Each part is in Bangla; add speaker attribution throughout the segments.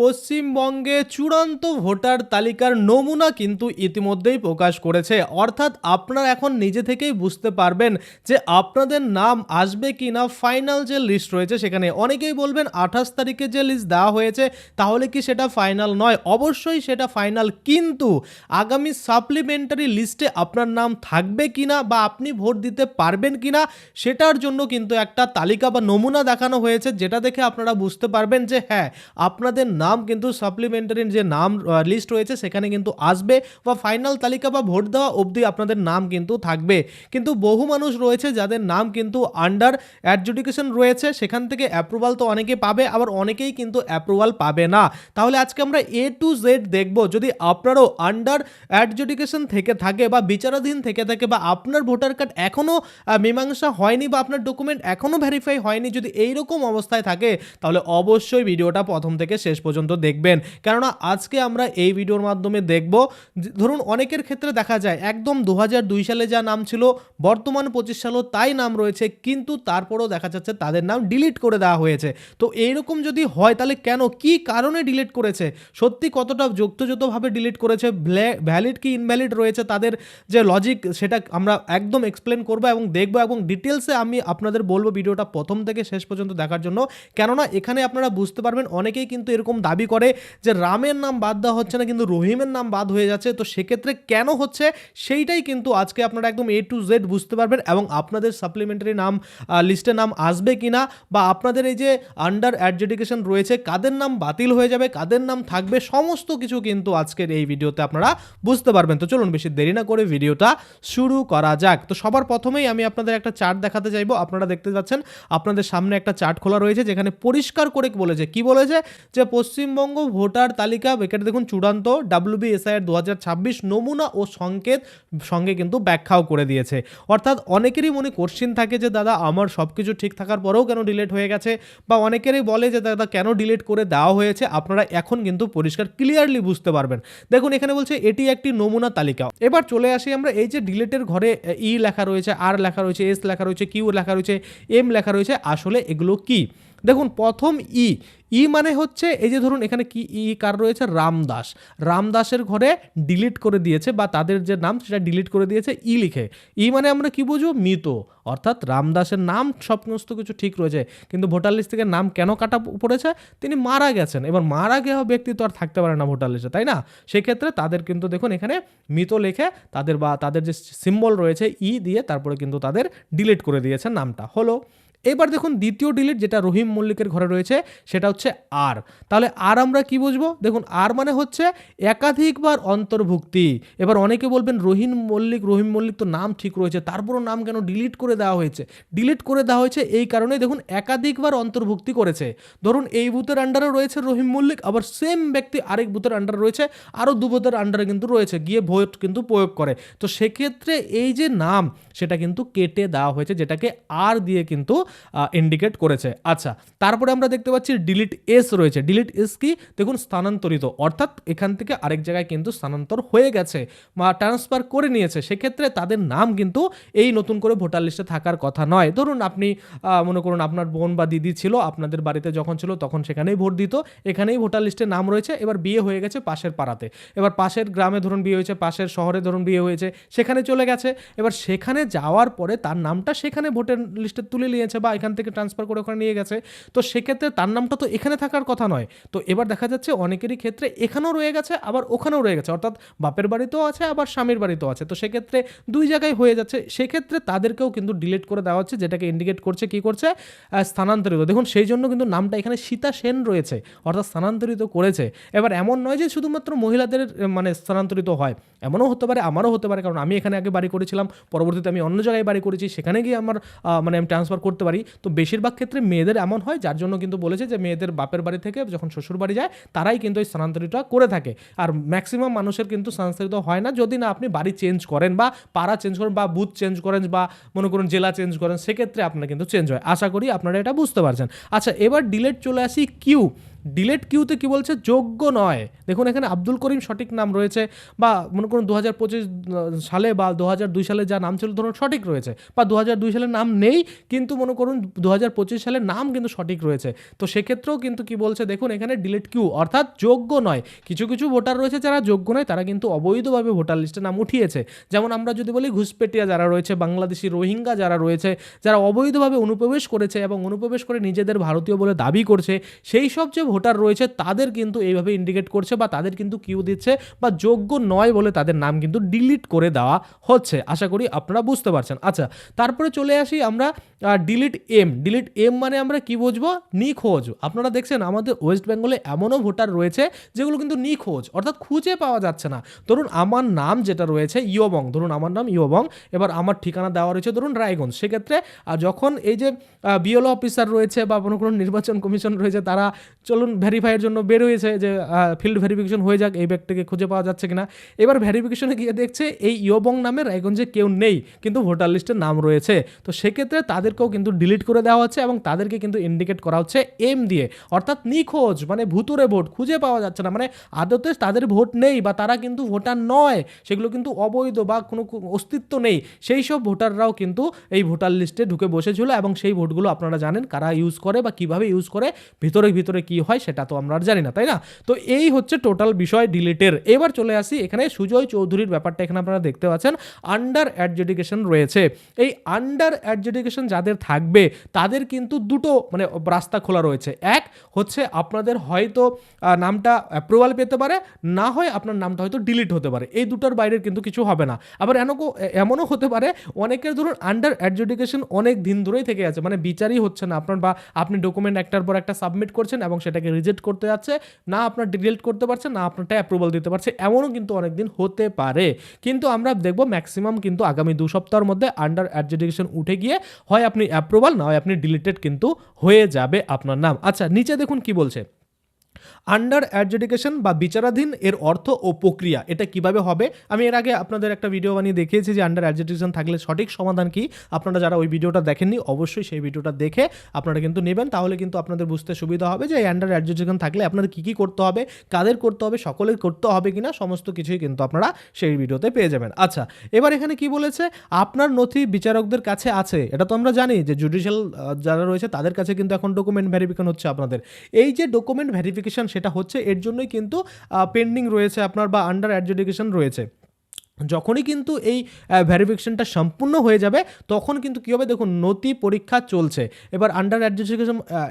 Speaker 1: পশ্চিমবঙ্গে চূড়ান্ত ভোটার তালিকার নমুনা কিন্তু ইতিমধ্যেই প্রকাশ করেছে। অর্থাৎ আপনারা এখন নিজে থেকেই বুঝতে পারবেন যে আপনাদের নাম আসবে কি না ফাইনাল যে লিস্ট রয়েছে সেখানে। অনেকেই বলবেন 28 তারিখে যে লিস্ট দেওয়া হয়েছে তাহলে কি সেটা ফাইনাল নয়? অবশ্যই সেটা ফাইনাল, কিন্তু আগামী সাপ্লিমেন্টারি লিস্টে আপনার নাম থাকবে কিনা বা আপনি ভোট দিতে পারবেন কিনা সেটার জন্য কিন্তু একটা তালিকা বা নমুনা দেখানো হয়েছে, যেটা দেখে আপনারা বুঝতে পারবেন যে হ্যাঁ, আপনাদের নাম কিন্তু সাপ্লিমেন্টারি যে নাম লিস্ট রয়েছে সেখানে কিন্তু আসবে বা ফাইনাল তালিকা বা ভোট দেওয়া অবধি আপনাদের নাম কিন্তু থাকবে। কিন্তু বহু মানুষ রয়েছে যাদের নাম কিন্তু আন্ডার অ্যাডজুডিকেশন রয়েছে, সেখান থেকে অ্যাপ্রুভাল তো অনেকে পাবে, আবার অনেকেই কিন্তু অ্যাপ্রুভাল পাবে না। তাহলে আজকে আমরা এ টু জেড দেখব, যদি আপনারও আন্ডার অ্যাডজুডিকেশন থেকে থাকে বা বিচারাধীন থেকে থাকে বা আপনার ভোটার কার্ড এখনও মীমাংসা হয়নি বা আপনার ডকুমেন্ট এখনও ভেরিফাই হয়নি, যদি এইরকম অবস্থায় থাকে তাহলে অবশ্যই ভিডিওটা প্রথম থেকে শেষ পর্যন্ত দেখবেন। কেননা আজকে আমরা এই ভিডিওর মাধ্যমে দেখব, ধরুন অনেকের ক্ষেত্রে দেখা যায় একদম 2002 সালে যা নাম ছিল বর্তমান 25 সালেও তাই নাম রয়েছে, কিন্তু তারপরেও দেখা যাচ্ছে তাদের নাম ডিলিট করে দেওয়া হয়েছে। তো এইরকম যদি হয় তাহলে কেন, কি কারণে ডিলিট করেছে, সত্যি কতটা যুক্তিযুক্তভাবে ডিলিট করেছে, ভ্যালিড কি ইনভ্যালিড রয়েছে তাদের যে লজিক, সেটা আমরা একদম এক্সপ্লেন করবো এবং দেখবো এবং ডিটেলসে আমি আপনাদের বলবো ভিডিওটা প্রথম থেকে শেষ পর্যন্ত দেখার জন্য। কেননা এখানে আপনারা বুঝতে পারবেন অনেকেই কিন্তু এরকম দাবি করে যে রামের নাম বাদ দেওয়া হচ্ছে না কিন্তু রহিমের নাম বাদ হয়ে যাচ্ছে, তো সেক্ষেত্রে কেন হচ্ছে সেইটাই কিন্তু আজকে আপনারা একদম এ টু জেড বুঝতে পারবেন এবং আপনাদের সাপ্লিমেন্টারি নাম লিস্টে নাম আসবে কিনা বা আপনাদের এই যে আন্ডার অ্যাডজুডিকেশন রয়েছে কাদের নাম বাতিল হয়ে যাবে কাদের নাম থাকবে, সমস্ত কিছু কিন্তু আজকের এই ভিডিওতে আপনারা বুঝতে পারবেন। তো চলুন বেশি দেরি না করে ভিডিওটা শুরু করা যাক। তো সবার প্রথমেই আমি আপনাদের একটা চার্ট দেখাতে চাইবো। আপনারা দেখতে পাচ্ছেন আপনাদের সামনে একটা চার্ট খোলা রয়েছে, যেখানে পরিষ্কার করে বলেছে, কি বলেছে যে পশ্চিমবঙ্গ ভোটার তালিকা এখানে দেখুন চূড়ান্ত WBSIR 2026 নমুনা ও সংকেত সঙ্গে কিন্তু ব্যাখ্যাও করে দিয়েছে। অর্থাৎ অনেকেরই মনে কোশ্চিন থাকে যে দাদা আমার সব কিছু ঠিক থাকার পরেও কেন ডিলিট হয়ে গেছে, বা অনেকেরই বলে যে দাদা কেন ডিলিট করে দেওয়া হয়েছে, আপনারা এখন কিন্তু পরিষ্কার ক্লিয়ারলি বুঝতে পারবেন। দেখুন এখানে বলছে এটি একটি নমুনা তালিকা। এবার চলে আসি আমরা এই যে ডিলিটের ঘরে ই লেখা রয়েছে, আর লেখা রয়েছে, এস লেখা রয়েছে, কিউ লেখা রয়েছে, এম লেখা রয়েছে, আসলে এগুলো কি? দেখুন প্রথম ই মানে হচ্ছে এই যে ধরুন এখানে কি ই কার রয়েছে, রামদাসের ঘরে ডিলিট করে দিয়েছে বা তাদের যে নাম সেটা ডিলিট করে দিয়েছে ই লিখে। ই মানে আমরা কি বুঝবো, মৃত, অর্থাৎ রামদাসের নাম সমস্ত কিছু ঠিক রয়েছে কিন্তু ভোটার লিস্ট থেকে নাম কেন কাটা পড়েছে, তিনি মারা গেছেন। এবার মারা গেওয়া ব্যক্তি তো আর থাকতে পারে না ভোটার লিস্টে, তাই না? সেক্ষেত্রে তাদের কিন্তু দেখুন এখানে মৃত লেখে তাদের বা তাদের যে সিম্বল রয়েছে ই দিয়ে তারপরে কিন্তু তাদের ডিলিট করে দিয়েছে নামটা হলো। এবার দেখুন দ্বিতীয় ডিলিট যেটা রহিম মল্লিকের ঘরে রয়েছে সেটা হচ্ছে আর। তাহলে আর আমরা কি বুঝবো, দেখুন আর মানে হচ্ছে একাধিকবার অন্তর্ভুক্তি। এবার অনেকে বলবেন রহিম মল্লিক তো নাম ঠিক রয়েছে তারপরও নাম কেন ডিলিট করে দেওয়া হয়েছে? ডিলিট করে দেওয়া হয়েছে এই কারণে, দেখুন একাধিকবার অন্তর্ভুক্তি করেছে। ধরুন এই বুথের আন্ডারে রয়েছে রহিম মল্লিক, আবার সেম ব্যক্তি আরেক বুথের আন্ডারে রয়েছে, আরও দু বুথের আন্ডারে কিন্তু রয়েছে, গিয়ে ভোট কিন্তু প্রয়োগ করে। তো সেক্ষেত্রে এই যে নাম সেটা কিন্তু কেটে দেওয়া হয়েছে, যেটাকে আর দিয়ে কিন্তু ইন্ডিকেট করেছে। আচ্ছা, তারপরে আমরা দেখতে পাচ্ছি ডিলিট এস রয়েছে। ডিলিট এস কি, দেখুন স্থানান্তরিত, অর্থাৎ এখান থেকে আরেক জায়গায় কিন্তু স্থানান্তর হয়ে গেছে বা ট্রান্সফার করে নিয়েছে, সেক্ষেত্রে তাদের নাম কিন্তু এই নতুন করে ভোটার লিস্টে থাকার কথা নয়। ধরুন আপনি মনে করুন আপনার বোন বা দিদি ছিল আপনাদের বাড়িতে যখন ছিল তখন সেখানেই ভোট দিত, এখানেই ভোটার লিস্টে নাম রয়েছে, এবার বিয়ে হয়ে গেছে পাশের পাড়াতে, এবার পাশের গ্রামে ধরুন বিয়ে হয়েছে, পাশের শহরে ধরুন বিয়ে হয়েছে, সেখানে চলে গেছে, এবার সেখানে যাওয়ার পরে তার নামটা সেখানে ভোটার লিস্টে তুলে নিয়েছে বা এখান থেকে ট্রান্সফার করে ওখানে নিয়ে গেছে, তো সেক্ষেত্রে তার নামটা তো এখানে থাকার কথা নয়। তো এবার দেখা যাচ্ছে অনেকেরই ক্ষেত্রে এখানেও রয়ে গেছে আবার ওখানেও রয়ে গেছে, অর্থাৎ বাপের বাড়িতেও আছে আবার স্বামীর বাড়িতেও আছে, তো সেক্ষেত্রে দুই জায়গায় হয়ে যাচ্ছে, সেক্ষেত্রে তাদেরকেও কিন্তু ডিলিট করে দেওয়া হচ্ছে, যেটাকে ইন্ডিকেট করছে কি করছে, স্থানান্তরিত। দেখুন সেই জন্য কিন্তু নামটা এখানে সীতা সেন রয়েছে, অর্থাৎ স্থানান্তরিত করেছে। এবার এমন নয় যে শুধুমাত্র মহিলাদের মানে স্থানান্তরিত হয়, এমনও হতে পারে, আমারও হতে পারে, কারণ আমি এখানে আগে বাড়ি করেছিলাম, পরবর্তীতে আমি অন্য জায়গায় বাড়ি করেছি, সেখানে গিয়ে আমার মানে আমি ট্রান্সফার করতে পারি। তো বেশিরভাগ ক্ষেত্রে মেয়েদের এমন হয়, যার জন্য কিন্তু বলেছে যে মেয়েদের বাপের বাড়ি থেকে যখন শ্বশুর বাড়ি যায় তারাই কিন্তু এই স্থানান্তরিত করে থাকে, আর ম্যাক্সিমাম মানুষের কিন্তু স্থানান্তরিত হয় না, যদি না আপনি বাড়ি চেঞ্জ করেন বা পাড়া চেঞ্জ করেন বা বুথ চেঞ্জ করেন বা মনে করুন জেলা চেঞ্জ করেন, সেক্ষেত্রে আপনার কিন্তু চেঞ্জ হয়। আশা করি আপনারা এটা বুঝতে পারছেন। আচ্ছা, এবার ডিলেট চলে আসি কিউ। ডিলেট কিউতে কি বলছে, যোগ্য নয়। দেখুন এখানে আব্দুল করিম সঠিক নাম রয়েছে, বা মনে করুন 2025 সালে বা 2002 সালে যা নাম ছিল ধরুন সঠিক রয়েছে, বা 2002 সালের নাম নেই কিন্তু মনে করুন 2025 সালের নাম কিন্তু সঠিক রয়েছে, তো সেক্ষেত্রেও কিন্তু কি বলছে দেখুন এখানে ডিলেট কিউ অর্থাৎ যোগ্য নয়। কিছু কিছু ভোটার রয়েছে যারা যোগ্য নয়, তারা কিন্তু অবৈধভাবে ভোটার লিস্টে নাম উঠিয়েছে। যেমন আমরা যদি বলি ঘুষপেটিয়া যারা রয়েছে, বাংলাদেশি রোহিঙ্গা যারা রয়েছে, যারা অবৈধভাবে অনুপ্রবেশ করেছে এবং অনুপ্রবেশ করে নিজেদের ভারতীয় বলে দাবি করছে, সেই সব যে ভোটার রয়েছে তাদের কিন্তু এইভাবে ইন্ডিকেট করছে বা তাদের কিন্তু কিউ দিচ্ছে, বা যোগ্য নয় বলে তাদের নাম কিন্তু ডিলিট করে দেওয়া হচ্ছে। আশা করি আপনারা বুঝতে পারছেন। আচ্ছা, তারপরে চলে আসি আমরা ডিলিট এম। ডিলিট এম মানে আমরা কি বুঝবো, নিখোঁজ। আপনারা দেখছেন আমাদের ওয়েস্ট বেঙ্গলে এমনও ভোটার রয়েছে যেগুলো কিন্তু নিখোঁজ, অর্থাৎ খুঁজে পাওয়া যাচ্ছে না। ধরুন আমার নাম যেটা রয়েছে ইয়বং, ধরুন আমার নাম ইয়বং, এবার আমার ঠিকানা দেওয়া রয়েছে ধরুন রায়গঞ্জ। সেক্ষেত্রে যখন এই যে বিএলও অফিসার রয়েছে বা কোনো নির্বাচন কমিশন রয়েছে, তারা চলুন ভেরিফাইয়ের জন্য বের হয়েছে যে ফিল্ড ভেরিফিকেশন হয়ে যাক, এই ব্যক্তিকে খুঁজে পাওয়া যাচ্ছে কিনা। এবার ভেরিফিকেশনে গিয়ে দেখছে এই ইয়বং নামে রায়গঞ্জে কেউ নেই, কিন্তু ভোটার লিস্টে নাম রয়েছে। তো সেক্ষেত্রে তাদেরকেও কিন্তু ডিলিট করে দেওয়া হচ্ছে এবং তাদেরকে কিন্তু ইন্ডিকেট করা হচ্ছে এম দিয়ে, অর্থাৎ নিখোঁজ, মানে ভুতুরে ভোট, খুঁজে পাওয়া যাচ্ছে না, মানে আদতে তাদের ভোট নেই বা তারা কিন্তু ভোটার নয়, সেগুলো কিন্তু অবৈধ বা কোনো অস্তিত্ব নেই। সেই সব ভোটাররাও কিন্তু এই ভোটার লিস্টে ঢুকে বসেছিল এবং সেই ভোটগুলো আপনারা জানেন কারা ইউজ করে বা কিভাবে ইউজ করে, ভিতরে ভিতরে কি হয় সেটা তো আমরা আর জানি না, তাই না? তো এই হচ্ছে টোটাল বিষয় ডিলিটের। এবার চলে আসি এখানে সুজয় চৌধুরীর ব্যাপারটা। এখানে আপনারা দেখতে পাচ্ছেন আন্ডার অ্যাডজুডিকেশন রয়েছে। এই আন্ডার অ্যাডজুডিকেশন যাদের থাকবে তাদের কিন্তু দুটো মানে রাস্তা খোলা রয়েছে। এক হচ্ছে আপনাদের হয়তো নামটা অ্যাপ্রুভাল পেতে পারে, না হয় আপনার নামটা হয়তো ডিলিট হতে পারে। এই দুটোর বাইরের কিন্তু কিছু হবে না। আবার এমনও হতে পারে অনেকের ধরুন আন্ডার অ্যাডজুডিকেশন অনেক দিন ধরেই থেকে আছে, মানে বিচারই হচ্ছে না আপনার, বা আপনি ডকুমেন্ট একটার পর একটা সাবমিট করছেন এবং সেটাকে রিজেক্ট করতে যাচ্ছে, না আপনার ডিলিট করতে পারছে, না আপনারটা অ্যাপ্রুভাল দিতে পারছে, এমনও কিন্তু অনেক দিন হতে পারে। কিন্তু আমরা দেখব ম্যাক্সিমাম কিন্তু আগামী 2 সপ্তাহের মধ্যে আন্ডার অ্যাডজুডিকেশন উঠে গিয়ে হয় আপনি অ্যাপ্রুভাল, না হয় আপনি ডিলিটেড কিন্তু হয়ে যাবে আপনার নাম। আচ্ছা, নিচে দেখুন কি বলছে, আন্ডার অ্যাডজুডিকেশন বা বিচারাধীন এর অর্থ ও প্রক্রিয়া এটা কিভাবে হবে। আমি এর আগে আপনাদের একটা ভিডিও বানিয়ে দেখিয়েছি যে আন্ডার অ্যাডজুডিকেশন থাকলে সঠিক সমাধান কি। আপনারা যারা ওই ভিডিওটা দেখেননি অবশ্যই সেই ভিডিওটা দেখে আপনারা কিন্তু নেবেন, তাহলে কিন্তু আপনাদের বুঝতে সুবিধা হবে যে এই আন্ডার অ্যাডজুডিকেশন থাকলে আপনাদের কী কী করতে হবে, কাদের করতে হবে, সকলের করতে হবে কিনা, সমস্ত কিছুই কিন্তু আপনারা সেই ভিডিওতে পেয়ে যাবেন। আচ্ছা, এবার এখানে কি বলেছে, আপনার নথি বিচারকদের কাছে আছে, এটা তো আমরা জানি যে জুডিশিয়াল যারা রয়েছে তাদের কাছে কিন্তু এখন ডকুমেন্ট ভেরিফিকেশন হচ্ছে আপনাদের। এই যে ডকুমেন্ট ভেরিফিকেশন সেটা হচ্ছে, এর জন্যই কিন্তু পেন্ডিং রয়েছে আপনার বা আন্ডার অ্যাডজুডিকেশন রয়েছে। যখনই কিন্তু এই ভেরিফিকেশনটা সম্পূর্ণ হয়ে যাবে তখন কিন্তু কী হবে, দেখুন নথি পরীক্ষা চলছে। এবার আন্ডার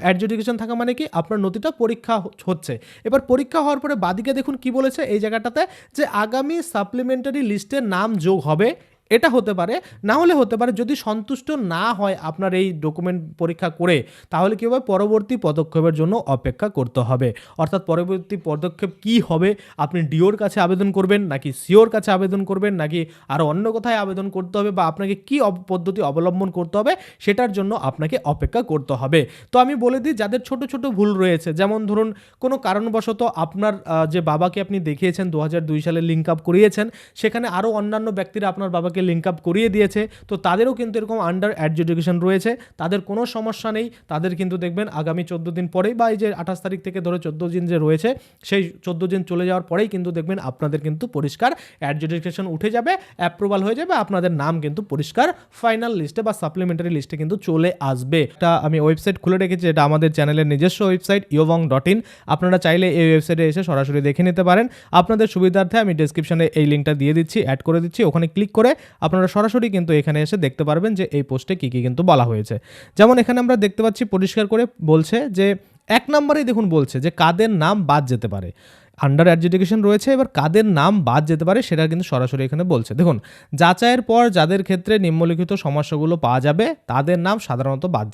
Speaker 1: অ্যাডজুডিকেশন থাকা মানে কি, আপনার নথিটা পরীক্ষা হচ্ছে। এবার পরীক্ষা হওয়ার পরে বাদিকে দেখুন কি বলেছে এই জায়গাটাতে, যে আগামী সাপ্লিমেন্টারি লিস্টে নাম যোগ হবে। এটা হতে পারে, না হলে হতে পারে যদি সন্তুষ্ট না হয় আপনার এই ডকুমেন্ট পরীক্ষা করে, তাহলে কী হবে, পরবর্তী পদক্ষেপের জন্য অপেক্ষা করতে হবে। অর্থাৎ পরবর্তী পদক্ষেপ কি হবে, আপনি ডিওর কাছে আবেদন করবেন, নাকি সিওর কাছে আবেদন করবেন, নাকি আরও অন্য কোথায় আবেদন করতে হবে, বা আপনাকে কী পদ্ধতি অবলম্বন করতে হবে সেটার জন্য আপনাকে অপেক্ষা করতে হবে। তো আমি বলে দিই, যাদের ছোট ছোট ভুল রয়েছে, যেমন ধরুন কোনো কারণবশত আপনার যে বাবাকে আপনি দেখিয়েছেন 2002 সালে লিঙ্ক আপ করিয়েছেন, সেখানে আরও অন্যান্য ব্যক্তিরা আপনার বাবাকে লিঙ্ক আপ করিয়ে দিয়েছে, তো তাদেরও কিন্তু এরকম আন্ডার অ্যাডজুডিকেশন রয়েছে। তাদের কোনো সমস্যা নেই, তাদের কিন্তু দেখবেন আগামী 14 দিন পরেই, বা এই যে 28 তারিখ থেকে ধরে 14 দিন যে রয়েছে, সেই 14 দিন চলে যাওয়ার পরেই কিন্তু দেখবেন আপনাদের কিন্তু পরিষ্কার অ্যাডজুডিকেশন উঠে যাবে, অ্যাপ্রুভাল হয়ে যাবে, আপনাদের নাম কিন্তু পরিষ্কার ফাইনাল লিস্টে বা সাপ্লিমেন্টারি লিস্টে কিন্তু চলে আসবে। এটা আমি ওয়েবসাইট খুলে রেখেছি, এটা আমাদের চ্যানেলের নিজস্ব ওয়েবসাইট iobong.in। আপনারা চাইলে এই ওয়েবসাইটে এসে সরাসরি দেখে নিতে পারেন। আপনাদের সুবিধার্থে আমি ডেসক্রিপশনে এই লিঙ্কটা দিয়ে দিচ্ছি, অ্যাড করে দিচ্ছি, ওখানে ক্লিক করে আপনারা সরাসরি কিন্তু এখানে এসে দেখতে পারবেন যে এই পোস্টে কী কী কিন্তু বলা হয়েছে। যেমন এখানে আমরা দেখতে পাচ্ছি পরিষ্কার করে বলছে যে 1 নম্বরেই দেখুন বলছে যে কাদের নাম বাদ যেতে পারে। আন্ডার অ্যাডজুডিকেশন রয়েছে, এবার কাদের নাম বাদ যেতে পারে সেটা কিন্তু সরাসরি এখানে বলছে। দেখুন, যাচাইয়ের পর যাদের ক্ষেত্রে নিম্নলিখিত সমস্যাগুলো পাওয়া যাবে তাদের নাম সাধারণত বাদ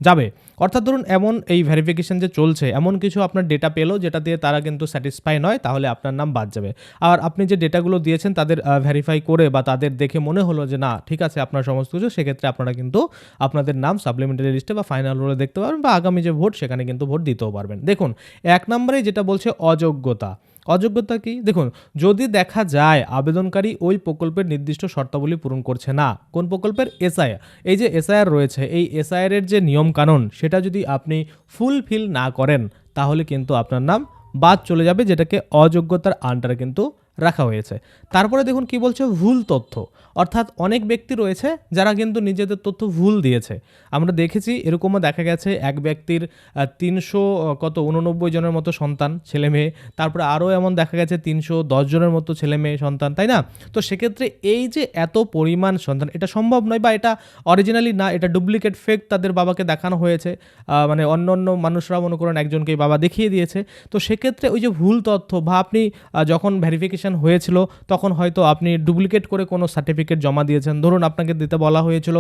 Speaker 1: যাবে। অর্থাৎ ধরুন এমন এই ভেরিফিকেশন যে চলছে, এমন কিছু আপনার ডেটা পেলো যেটা দিয়ে তারা কিন্তু স্যাটিসফাই নয়, তাহলে আপনার নাম বাদ যাবে। আর আপনি যে ডেটাগুলো দিয়েছেন তাদের ভেরিফাই করে বা তাদের দেখে মনে হলো যে না ঠিক আছে আপনার সমস্ত কিছু, সেক্ষেত্রে আপনারা কিন্তু আপনাদের নাম সাপ্লিমেন্টারি লিস্টে বা ফাইনাল রোলে দেখতে পারবেন, বা আগামী যে ভোট সেখানে কিন্তু ভোট দিতেও পারবেন। দেখুন 1 নম্বরে যেটা বলছে অযোগ্যতা কি, দেখুন যদি দেখা যায় আবেদনকারী ওই প্রকল্পের নির্দিষ্ট শর্তাবলী পূরণ করছে না। কোন প্রকল্পের? এসআইআর। এই যে এসআইআর রয়েছে, এই এসআইআর এর যে নিয়মকানুন সেটা যদি আপনি ফুলফিল না করেন, তাহলে কিন্তু আপনার নাম বাদ চলে যাবে, যেটাকে অযোগ্যতার আন্ডারে কিন্তু রাখা হয়েছে। তারপরে দেখুন কি বলছে, ভুল তথ্য। অর্থাৎ অনেক ব্যক্তি রয়েছে যারা কিন্তু নিজেদের তথ্য ভুল দিয়েছে। আমরা দেখেছি, এরকমও দেখা গেছে এক ব্যক্তির 389 জনের মতো সন্তান, ছেলে মেয়ে, তারপরে আরও এমন দেখা গেছে 310 জনের মতো ছেলে মেয়ে সন্তান, তাই না? তো সেক্ষেত্রে এই যে এত পরিমাণ সন্তান, এটা সম্ভব নয়, বা এটা অরিজিনালি না, এটা ডুপ্লিকেট ফেক তাদের বাবাকে দেখানো হয়েছে। মানে অন্য অন্য মানুষরা মনে করেন একজনকেই বাবা দেখিয়ে দিয়েছে। তো সেক্ষেত্রে ওই যে ভুল তথ্য, বা আপনি যখন ভেরিফিকেশন হয়েছিল তখন হয়তো আপনি ডুপ্লিকেট করে কোনো সার্টিফিকেট জমা দিয়েছেন। ধরুন আপনাকে দিতে বলা হয়েছিল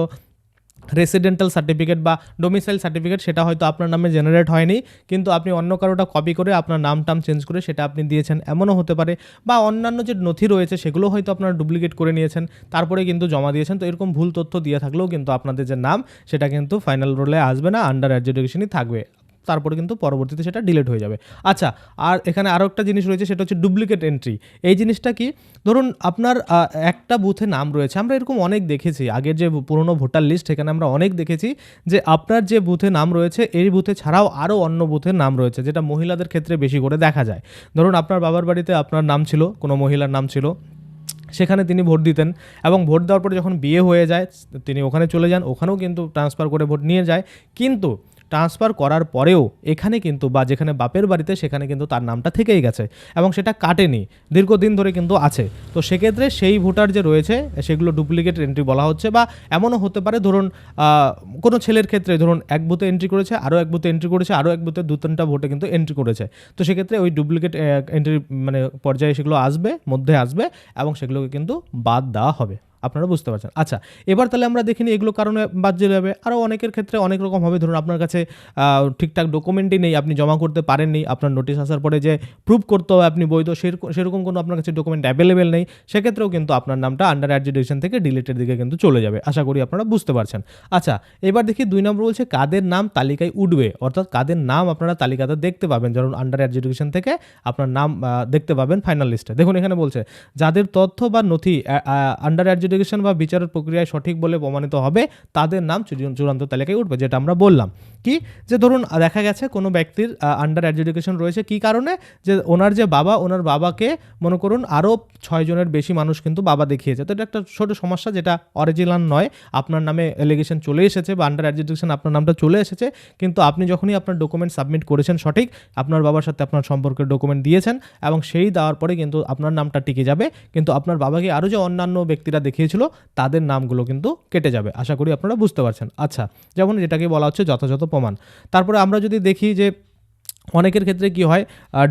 Speaker 1: রেসিডেন্টাল সার্টিফিকেট বা ডোমিসাইল সার্টিফিকেট, সেটা হয়তো আপনার নামে জেনারেট হয়নি, কিন্তু আপনি অন্য কারোটা কপি করে আপনার নাম টাম চেঞ্জ করে সেটা আপনি দিয়েছেন, এমনও হতে পারে। বা অন্যান্য যে নথি রয়েছে সেগুলো হয়তো আপনারা ডুপ্লিকেট করে নিয়েছেন, তারপরে কিন্তু জমা দিয়েছেন। তো এরকম ভুল তথ্য দিয়ে থাকলেও কিন্তু আপনাদের যে নাম সেটা কিন্তু ফাইনাল রোলে আসবে না, আন্ডার অ্যাডজুডিকেশনই থাকবে। তারপরে কিন্তু পরবর্তীতে সেটা ডিলিট হয়ে যাবে। আচ্ছা, আর এখানে আরও একটা জিনিস রয়েছে, সেটা হচ্ছে ডুপ্লিকেট এন্ট্রি। এই জিনিসটা কি, ধরুন আপনার একটা বুথে নাম রয়েছে, আমরা এরকম অনেক দেখেছি, আগের যে পুরনো ভোটার লিস্ট এখানে আমরা অনেক দেখেছি যে আপনার যে বুথে নাম রয়েছে এই বুথে ছাড়াও আরও অন্য বুথের নাম রয়েছে, যেটা মহিলাদের ক্ষেত্রে বেশি করে দেখা যায়। ধরুন আপনার বাবার বাড়িতে আপনার নাম ছিল, কোনো মহিলার নাম ছিল, সেখানে তিনি ভোট দিতেন, এবং ভোট দেওয়ার পরে যখন বিয়ে হয়ে যায় তিনি ওখানে চলে যান, ওখানেও কিন্তু ট্রান্সফার করে ভোট নিয়ে যায়। কিন্তু ট্রান্সফার করার পরেও এখানে কিন্তু, বা যেখানে বাপের বাড়িতে, সেখানে কিন্তু তার নামটা থেকেই গেছে এবং সেটা কাটেনি, দীর্ঘদিন ধরে কিন্তু আছে। তো সেক্ষেত্রে সেই ভোটার যে রয়েছে সেগুলো ডুপ্লিকেট এন্ট্রি বলা হচ্ছে। বা এমনও হতে পারে, ধরুন কোনো ছেলের ক্ষেত্রে ধরুন এক বুথে এন্ট্রি করেছে, আরও এক বুথে এন্ট্রি করেছে, আরও এক বুথে 2-3টা ভোটে কিন্তু এন্ট্রি করেছে। তো সেক্ষেত্রে ওই ডুপ্লিকেট এন্ট্রি মানে পর্যায়ে সেগুলো আসবে, মধ্যে আসবে, এবং সেগুলোকে কিন্তু বাদ দেওয়া হবে। আপনারা বুঝতে পারছেন। আচ্ছা, এবার তাহলে আমরা দেখিনি এগুলো কারণে বাদ চলে যাবে। আরও অনেকের ক্ষেত্রে অনেক রকম হবে। ধরুন আপনার কাছে ঠিকঠাক ডকুমেন্টই নেই, আপনি জমা করতে পারেননি, আপনার নোটিশ আসার পরে যে প্রুভ করতে হবে আপনি বৈধ, সেরকম কোনো আপনার কাছে ডকুমেন্ট অ্যাভেলেবেল নেই, সেক্ষেত্রেও কিন্তু আপনার নামটা আন্ডার অ্যাডজুডিকেশন থেকে ডিলিটের দিকে কিন্তু চলে যাবে। আশা করি আপনারা বুঝতে পারছেন। আচ্ছা, এবার দেখি 2 নম্বর বলছে কাদের নাম তালিকায় উঠবে, অর্থাৎ কাদের নাম আপনারা তালিকাতে দেখতে পাবেন, যেমন আন্ডার অ্যাডজুডিকেশন থেকে আপনার নাম দেখতে পাবেন ফাইনাল লিস্টে। দেখুন এখানে বলছে যাদের তথ্য বা নথি আন্ডার অ্যাডজুডিকেশন বা বিচারের প্রক্রিয়ায় সঠিক বলে প্রমাণিত হবে তাদের নাম চূড়ান্ত তালিকায় উঠবে, যেটা আমরা বললাম। কি, যে ধরুন দেখা গেছে কোনো ব্যক্তির আন্ডার অ্যাডজুডিকেশন রয়েছে, কি কারণে, যে ওনার যে বাবা, ওনার বাবাকে মনে করুন আরও 6 জনের বেশি মানুষ কিন্তু বাবা দেখিয়েছে। তো এটা একটা ছোটো সমস্যা, যেটা অরিজিনাল নয়, আপনার নামে এলিগেশন চলে এসেছে বা আন্ডার অ্যাডজুডিকেশন আপনার নামটা চলে এসেছে, কিন্তু আপনি যখনই আপনার ডকুমেন্ট সাবমিট করেছেন সঠিক, আপনার বাবার সাথে আপনার সম্পর্কের ডকুমেন্ট দিয়েছেন, এবং সেই দেওয়ার পরে কিন্তু আপনার নামটা টিকে যাবে, কিন্তু আপনার বাবাকে আরও যে অন্যান্য ব্যক্তিরা দেখিয়েছিল তাদের নামগুলো কিন্তু কেটে যাবে। আশা করি আপনারা বুঝতে পারছেন। আচ্ছা, যেমন যেটাকে বলা হচ্ছে যথাযথ প্রমাণ। তারপরে আমরা যদি দেখি যে অনেকের ক্ষেত্রে কি হয়,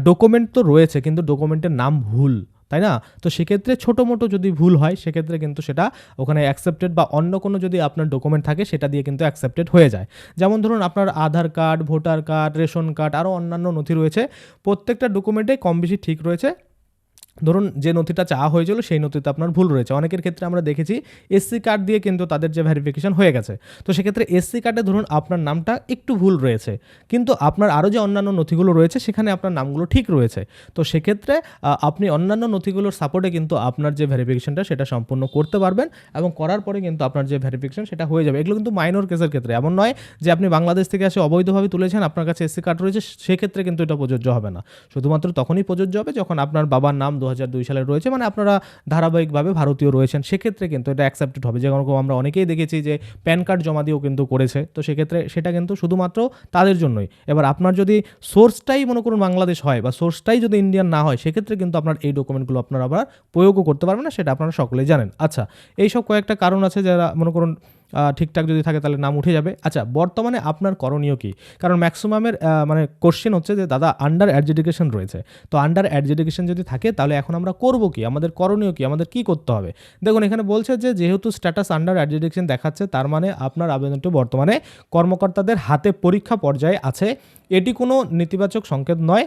Speaker 1: ডকুমেন্ট তো রয়েছে কিন্তু ডকুমেন্টের নাম ভুল, তাই না? তো সেক্ষেত্রে ছোটো মোটো যদি ভুল হয় সেক্ষেত্রে কিন্তু সেটা ওখানে অ্যাকসেপ্টেড, বা অন্য কোনো যদি আপনার ডকুমেন্ট থাকে সেটা দিয়ে কিন্তু অ্যাকসেপ্টেড হয়ে যায়। যেমন ধরুন আপনার Aadhaar card, voter card, ration card, আরও অন্যান্য নথি রয়েছে, প্রত্যেকটা ডকুমেন্টে কম বেশি ঠিক রয়েছে। ধরুন যে নথিটা চাওয়া হয়েছিল সেই নথিতে আপনার ভুল রয়েছে। অনেকের ক্ষেত্রে আমরা দেখেছি এসসি কার্ড দিয়ে কিন্তু তাদের যে ভেরিফিকেশন হয়ে গেছে। তো সেক্ষেত্রে এসসি কার্ডে ধরুন আপনার নামটা একটু ভুল রয়েছে, কিন্তু আপনার আরও যে অন্যান্য নথিগুলো রয়েছে সেখানে আপনার নামগুলো ঠিক রয়েছে। তো সেক্ষেত্রে আপনি অন্যান্য নথিগুলোর সাপোর্টে কিন্তু আপনার যে ভেরিফিকেশনটা সেটা সম্পূর্ণ করতে পারবেন, এবং করার পরে কিন্তু আপনার যে ভেরিফিকেশন সেটা হয়ে যাবে। এগুলো কিন্তু মাইনর কেসের ক্ষেত্রে, এমন নয় যে আপনি বাংলাদেশ থেকে এসে অবৈধভাবে তুলেছেন, আপনার কাছে এসসি কার্ড রয়েছে, সেক্ষেত্রে কিন্তু এটা প্রযোজ্য হবে না। শুধুমাত্র তখনই প্রযোজ্য হবে যখন আপনার বাবার নাম 2002 সালে রয়েছে, মানে আপনারা ধারাবাহিকভাবে ভারতীয় রয়েছেন, সেক্ষেত্রে কিন্তু এটা অ্যাকসেপ্টেড হবে। যেমন আমরা অনেকেই দেখেছি যে প্যান কার্ড জমা দিয়েও কিন্তু করেছে, তো সেক্ষেত্রে সেটা কিন্তু শুধুমাত্র তাদের জন্যই। এবার আপনার যদি সোর্সটাই মনে করুন বাংলাদেশ হয়, বা সোর্সটাই যদি ইন্ডিয়ান না হয়, সেক্ষেত্রে কিন্তু আপনার এই ডকুমেন্টগুলো আপনারা আবার প্রয়োগও করতে পারবেন না, সেটা আপনারা সকলেই জানেন। আচ্ছা, এইসব কয়েকটা কারণ আছে যারা মনে করুন ঠিকঠাক যদি থাকে তাহলে নাম উঠে যাবে। আচ্ছা, বর্তমানে আপনার করণীয় কী? কারণ ম্যাক্সিমামের মানে কোশ্চেন হচ্ছে যে দাদা আন্ডার অ্যাডজুডিকেশন রয়েছে, তো আন্ডার অ্যাডজুডিকেশন যদি থাকে তাহলে এখন আমরা করব কি, আমাদের করণীয় কী, আমাদের কী করতে হবে? দেখুন এখানে বলছে যে যেহেতু স্ট্যাটাস আন্ডার অ্যাডজুডিকেশন দেখাচ্ছে, তার মানে আপনার আবেদনটি বর্তমানে কর্মকর্তাদের হাতে পরীক্ষা পর্যায়ে আছে। এটি কোনো নেতিবাচক সংকেত নয়,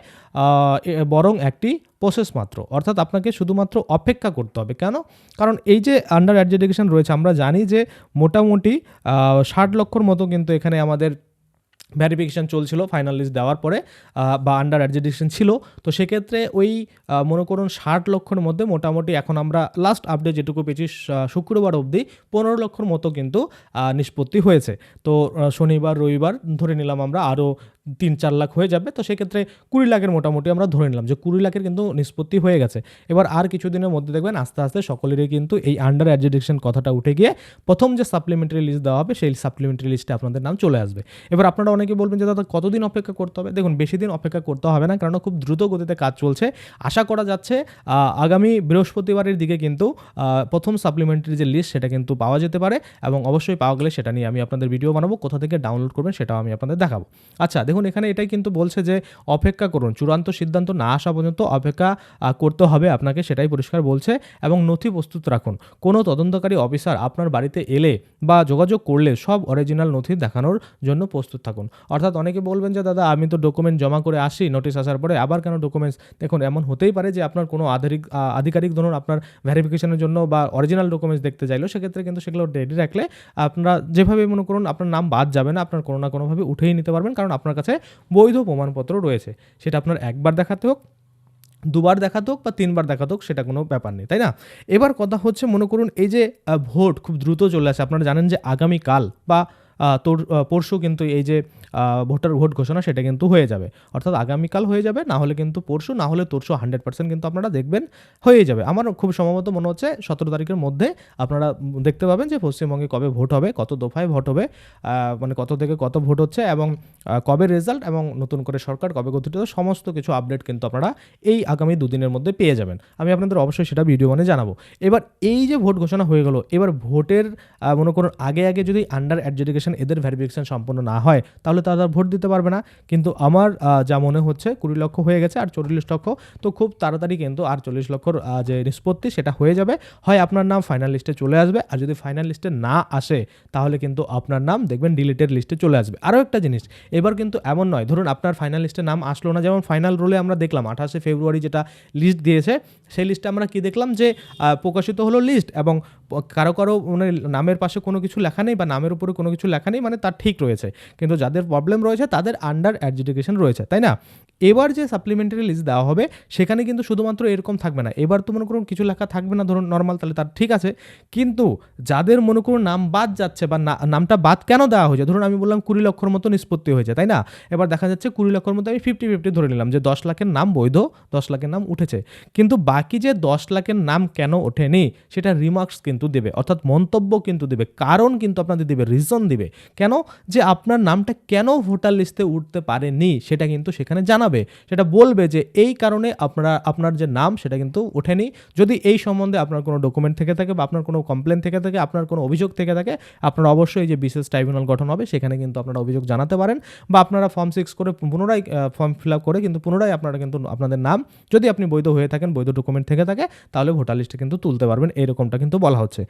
Speaker 1: বরং একটি প্রসেস মাত্র। অর্থাৎ আপনাকে শুধুমাত্র অপেক্ষা করতে হবে। কেন? কারণ এই যে আন্ডার অ্যাডজুডিকেশন রয়েছে, আমরা জানি যে মোটামুটি 60 লক্ষর মতো কিন্তু এখানে আমাদের ভেরিফিকেশান চলছিল ফাইনাল লিস্ট দেওয়ার পরে, বা আন্ডার অ্যাডজুডিকেশন ছিল। তো সেক্ষেত্রে ওই মনে করুন 60 লক্ষর মধ্যে মোটামুটি এখন আমরা লাস্ট আপডেট যেটুকু পেয়েছি শুক্রবার অবধি 15 লক্ষর মতো কিন্তু নিষ্পত্তি হয়েছে। তো শনিবার রবিবার ধরে নিলাম আমরা আরও 3-4 লাখ হয়ে যাবে, তো সেক্ষেত্রে 20 লাখের মোটামুটি আমরা ধরে নিলাম যে 20 লাখের কিন্তু নিষ্পত্তি হয়ে গেছে। এবার আর কিছুদিনের মধ্যে দেখবেন আস্তে আস্তে সকলেরই কিন্তু এই আন্ডার অ্যাডজুডিকেশন কথাটা উঠে গিয়ে প্রথম যে সাপ্লিমেন্টারি লিস্ট দেওয়া হবে সেই সাপ্লিমেন্টারি লিস্টে আপনাদের নাম চলে আসবে। এবার আপনারা অনেকে বলবেন যে দাদা কতদিন অপেক্ষা করতে হবে? দেখুন, বেশি দিন অপেক্ষা করতে হবে না, কারণ খুব দ্রুত গতিতে কাজ চলছে। আশা করা যাচ্ছে আগামী বৃহস্পতিবারের দিকে কিন্তু প্রথম সাপ্লিমেন্টারি যে লিস্ট সেটা কিন্তু পাওয়া যেতে পারে, এবং অবশ্যই পাওয়া গেলে সেটা নিয়ে আমি আপনাদের ভিডিও বানাবো, কোথা থেকে ডাউনলোড করবেন সেটাও আমি আপনাদের দেখাবো। আচ্ছা দেখুন, এখানে এটাই কিন্তু বলছে যে অপেক্ষা করুন, চূড়ান্ত সিদ্ধান্ত না আসা পর্যন্ত অপেক্ষা করতে হবে আপনাকে, সেটাই পরিষ্কার বলছে। এবং নথি প্রস্তুত রাখুন, কোনো তদন্তকারী অফিসার আপনার বাড়িতে এলে বা যোগাযোগ করলে সব অরিজিনাল নথি দেখানোর জন্য প্রস্তুত থাকুন। অর্থাৎ অনেকে বলবেন যে দাদা আমি তো ডকুমেন্ট জমা করে আসি, নোটিশ আসার পরে আবার কেন ডকুমেন্টস? দেখুন, এমন হতেই পারে যে আপনার কোনো আধিকারিক ধরুন আপনার ভেরিফিকেশনের জন্য বা অরিজিনাল ডকুমেন্টস দেখতে চাইলো, সেক্ষেত্রে কিন্তু সেগুলো রেডি রাখলে আপনারা যেভাবে মনে করুন আপনার নাম বাদ যাবে না, আপনার কোনো না কোনোভাবে উঠেই নিতে পারবেন, কারণ আপনার কাছে বৈধ প্রমাণপত্র রয়েছে। সেটা আপনার একবার দেখাতে হোক, দুবার দেখাতে হোক বা 3 বার দেখাতে হোক, সেটা কোনো ব্যাপার নেই, তাই না? এবার কথা হচ্ছে, মনে করুন এই যে ভোট খুব দ্রুত চলে আসে, আপনারা জানেন যে আগামীকাল বা পরশু কিন্তু এই যে ভোট ঘোষণা সেটা কিন্তু হয়ে যাবে। অর্থাৎ আগামীকাল হয়ে যাবে, না হলে কিন্তু পরশু, না হলে তরশু 100% কিন্তু আপনারা দেখবেন হয়ে যাবে। আমার খুব সম্ভবত মনে হচ্ছে 17 তারিখের মধ্যে আপনারা দেখতে পাবেন যে পশ্চিমবঙ্গে কবে ভোট হবে, কত দফায় ভোট হবে, মানে কত থেকে কত ভোট হচ্ছে, এবং কবে রেজাল্ট, এবং নতুন করে সরকার কবে গঠিত হবে, সমস্ত কিছু আপডেট কিন্তু আপনারা এই আগামী দুদিনের মধ্যে পেয়ে যাবেন। আমি আপনাদের অবশ্যই সেটা ভিডিও মানে জানাবো। এবার এই যে ভোট ঘোষণা হয়ে গেল, এবার ভোটের মনে করুন আগে যদি আন্ডার অ্যাডজুডিকেশন এদের ভেরিফিকেশন সম্পন্ন না হয়, তাহলে তারা ভোট দিতে পারবে না। কিন্তু আমার যা মনে হচ্ছে 20 লক্ষ হয়ে গেছে আর 40 লক্ষ, তো খুব তাড়াতাড়ি কিন্তু আর 40 লক্ষর যে নিষ্পত্তি সেটা হয়ে যাবে। হয় আপনার নাম ফাইনাল লিস্টে চলে আসবে, আর যদি ফাইনাল লিস্টে না আসে তাহলে কিন্তু আপনার নাম দেখবেন ডিলিটেড লিস্টে চলে আসবে। আরও একটা জিনিস, এবার কিন্তু এমন নয় ধরুন আপনার ফাইনাল লিস্টে নাম আসলো না, যেমন ফাইনাল রোলে আমরা দেখলাম 28শে ফেব্রুয়ারি যেটা লিস্ট দিয়েছে, সেই লিস্টে আমরা কি দেখলাম যে প্রকাশিত হলো লিস্ট, এবং কারো মানে নামের পাশে কোনো কিছু লেখা নেই বা নামের উপরে কোনো কিছু লেখা নেই, মানে তার ঠিক রয়েছে, কিন্তু যাদের প্রবলেম রয়েছে তাদের আন্ডার অ্যাডজুডিকেশন রয়েছে, তাই না? এবার যে সাপ্লিমেন্টারি লিস্ট দেওয়া হবে সেখানে কিন্তু শুধুমাত্র এরকম থাকবে না, এবার তো মনে করুন কিছু লেখা থাকবে না ধরুন নর্মাল, তাহলে তার ঠিক আছে, কিন্তু যাদের মনে করুন নাম বাদ যাচ্ছে বা নামটা বাদ কেন দেওয়া হয়েছে, ধরুন আমি বললাম 20 লক্ষর মতো নিষ্পত্তি হয়েছে, তাই না? এবার দেখা যাচ্ছে 20 লক্ষর মধ্যে আমি 50-50 ধরে নিলাম যে 10 লাখের নাম বৈধ, 10 লাখের নাম উঠেছে, কিন্তু বাকি যে 10 লাখের নাম কেন ওঠেনি সেটা রিমার্কস কিন্তু দেবে, অর্থাৎ মন্তব্য কিন্তু দেবে, কারণ কিন্তু আপনাদের দেবে, রিজন দিবে, কেন যে আপনার নামটা কেন ভোটার লিস্টে উঠতে পারেনি সেটা কিন্তু সেখানে জানাবে, সেটা বলবে যে এই কারণে আপনার যে নাম সেটা কিন্তু ওঠেনি। যদি এই সম্বন্ধে আপনার কোনো ডকুমেন্ট থেকে থাকে বা আপনার কোনো কমপ্লেন থেকে থাকে, আপনার কোনো অভিযোগ থেকে থাকে, আপনারা অবশ্যই যে বিশেষ ট্রাইব্যুনাল গঠন হবে সেখানে কিন্তু আপনারা অভিযোগ জানাতে পারেন, বা আপনারা ফর্ম 6 করে পুনরায় ফর্ম ফিল আপ করে কিন্তু পুনরায় আপনারা কিন্তু আপনাদের নাম, যদি আপনি বৈধ হয়ে থাকেন, বৈধ ডকুমেন্ট থেকে থাকে, তাহলে ভোটার লিস্টে কিন্তু তুলতে পারবেন, এরকমটা কিন্তু বলা হচ্ছে।